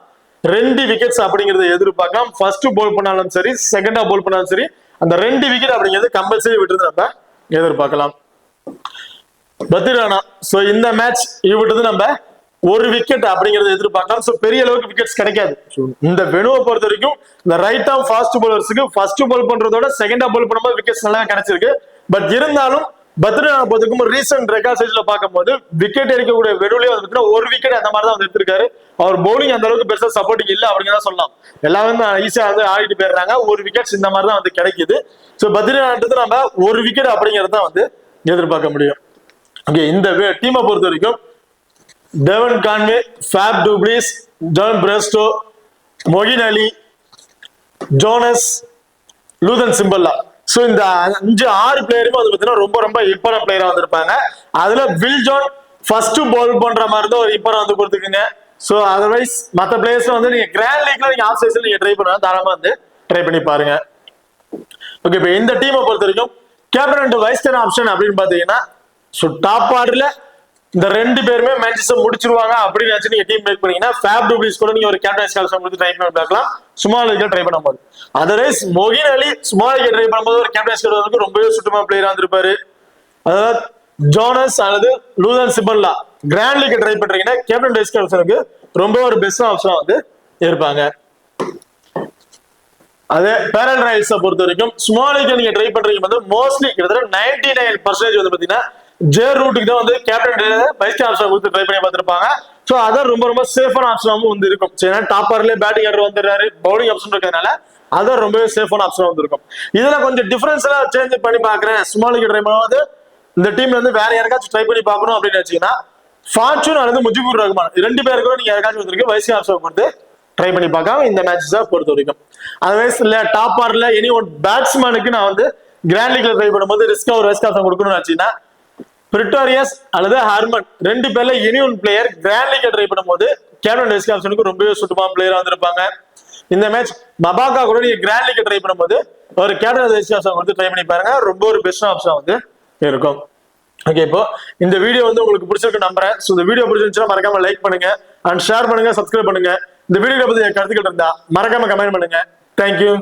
2 விக்கெட்ஸ் அப்படிங்கறத எதிர்பார்க்கலாம். ஃபர்ஸ்ட் பவுல் பண்ணாலும் சரி, செகண்டா பவுல் பண்ணாலும் சரி, அந்த 2 விக்கெட் அப்படிங்கிறது கம்பல்சரி விட்டு நம்ம எதிர்பார்க்கலாம். பத்திரானா. சோ இந்த மேட்ச் இவட்டு நம்ம ஒரு விக்கெட் அப்படிங்கறத எதிர்பார்க்கலாம். சோ பெரிய அளவுக்கு விக்கெட்ஸ் கிடைக்காது. இந்த வெனுவை பொறுத்த வரைக்கும் இந்த ரைட் ஆர்ம் ஃபாஸ்ட் பவுலர்ஸ்க்கு ஃபர்ஸ்ட் பால் பண்றதோட செகண்டா பால் பண்ணும்போது விக்கெட்ஸ் நல்லா கிடைச்சிருக்கு. பட் இருந்தாலும் பத்ரிநாத் பொறுத்தவரைக்கும் ரீசன்ட் ரெக்கார்ட் சைஸ்ல பார்க்கும்போது விக்கெட் எடுக்கக்கூடிய வெனுவிலே வந்து ஒரு விக்கெட் அந்த மாதிரி தான் வந்து எடுத்திருக்காரு. அவர் பவுலிங் அந்த அளவுக்கு பெருசா சப்போர்ட்டிங் இல்ல அப்படிங்கிறத சொல்லலாம். எல்லாமே ஈஸியா வந்து ஆடிட்டு போயிடுறாங்க. ஒரு விக்கெட்ஸ் இந்த மாதிரி தான் வந்து கிடைக்குது. சோ பத்ரிநாத் நம்ம ஒரு விக்கெட் அப்படிங்கறத வந்து எதிர்பார்க்க முடியும். ஓகே, இந்த டீமை பொறுத்த வரைக்கும் டெவன் கான்வே, ஃபேப் டூப்ளிஸ், ஜான் பிரஸ்டோ, மொகின் அலி, ஜோனஸ், லூதன் சிம்பல்லா. சோ இந்த 5-6 பிளேயருமே வந்து பாத்தீங்கன்னா ரொம்ப ரொம்ப இம்பார்ட்டன்ட் பிளேயரா வந்திருப்பாங்க. அதுல வில் ஜான் ஃபர்ஸ்ட் பால் பண்ற மாதிரி தான் ஒரு இம்பார்ட்டன் வந்து கொடுத்துருக்குங்க. சோ அதர்வைஸ் மற்ற பிளேயர்ஸ் வந்து நீங்க கிராண்ட் லீக்ல நீங்க ஆஃப் சைஸ்ல நீங்க ட்ரை பண்ணலாம், தாராளமா வந்து ட்ரை பண்ணி பாருங்க. ஓகே, இப்போ இந்த டீமை பொறுத்த வரைக்கும் captain and vice captain option அப்படின்னு பாத்தீங்கன்னா சோ டாப் ஆர்டர்ல இந்த 2 பேருமே மேட்சஸ் முடிச்சிருவாங்க அப்படின்னு நினைச்சு நீங்க டீம் மேக் பண்ணீங்கன்னா ஃபேப் டூப்ளிஸ் கூட நீங்க ஒரு கேப்டன் ஆப்ஷன் கொடுத்து ட்ரை பண்ணி பார்க்கலாம் ஸ்மால் லீக்ல ட்ரை பண்ணும்போது. அதர்வைஸ் மொகின் அலி ஸ்மால் லீக்ல ட்ரை பண்ணும்போது ஒரு கேப்டன் ஆப்ஷன் ரொம்பவே சுத்தமா பிளேயரா இருந்திருப்பாரு. அதாவது ஜோனஸ் அல்லது லூதன் சிம்பல்லா கிராண்ட் லீக் ட்ரை பண்றீங்கன்னா கேப்டன் வைஸ் கேப்டனுக்கு ரொம்ப ஒரு பெஸ்ட் ஆப்ஷனா வந்து இருப்பாங்க. அதே பேரல் ராயல்ஸை பொறுத்த வரைக்கும் ஸ்மால் லீக் நீங்க ட்ரை பண்றீங்க வந்து மோஸ்ட்லி கிட்டத்தட்ட 99% வந்து பாத்தீங்கன்னா ஜே ரூட்டுக்கு தான் வந்து கேப்டன் வைஸ் ஆப்ஷன் கொடுத்து ட்ரை பண்ணி பார்த்திருப்பாங்க. சோ அதான் ரொம்ப ரொம்ப சேஃபான ஆப்ஷனாகவும் வந்து இருக்கும். ஏன்னா டாப் ஆர்டர்ல பேட்டிங் ஆர்டர் வந்துடுறாரு, பவுலிங் ஆப்ஷன் இருக்கிறதுனால அதான் ரொம்பவே சேஃபான ஆப்ஷனா வந்து இருக்கும். இதுல கொஞ்சம் டிஃபரன்ஸ் எல்லாம் சேஞ்ச் பண்ணி பாக்குறேன் ஸ்மால் லீக் ட்ரை பண்ணும்போது இந்த டீம்ல வந்து வேற யாருக்காச்சும் ட்ரை பண்ணி பார்க்கணும் அப்படின்னு நினைச்சீங்கன்னா ஃபார்ச்சூன் அல்லது முஜிபுர் ரஹ்மான் 2 பேருக்கு கூட நீங்க யாருக்காச்சும் வந்துருக்கு வைஸ் ஆப்ஷன் கொடுத்து ட்ரை பண்ணி பார்க்காம இந்த மேட்சஸை பொறுத்த வரைக்கும். அதர்வைஸ் இல்ல டாப் ஆர்டர்ல எனி ஒன் பேட்ஸ்மேனுக்கு நான் வந்து கிராண்ட் லீக்ல ட்ரை பண்ணும்போது ரிஸ்கா ஒரு வைஸ் ஆப்ஷன் கொடுக்கணும்னு நினைச்சீங்கன்னா பிரிட்டோரியஸ் அல்லது ஹர்மன் 2 பேர்ல any one player grand league try பண்ணும்போது கேப்டன் வைஸ் ஆப்ஷனுக்கு ரொம்பவே சுத்தமான பிளேயரா வந்திருப்பாங்க. இந்த மேட்ச் மபாக்கா கூட நீங்க கிராண்ட் லீக் ட்ரை பண்ணும்போது ஒரு கேப்டன் வைஸ் ஆப்ஷன் வந்து ட்ரை பண்ணி பாருங்க, ரொம்ப ஒரு பெஸ்ட் ஆப்ஷன் வந்து இருக்கும். ஓகே, இப்போ இந்த வீடியோ வந்து உங்களுக்கு பிடிச்சிருக்கு நம்புறேன். சோ இந்த வீடியோ பிடிச்சிருந்துச்சுன்னா மறக்காம லைக் பண்ணுங்க அண்ட் ஷேர் பண்ணுங்க, சப்ஸ்கிரைப் பண்ணுங்க. இந்த வீடியோ பத்தி கருத்துக்கள் இருந்தா மறக்காம கமெண்ட் பண்ணுங்க. தேங்க்யூ.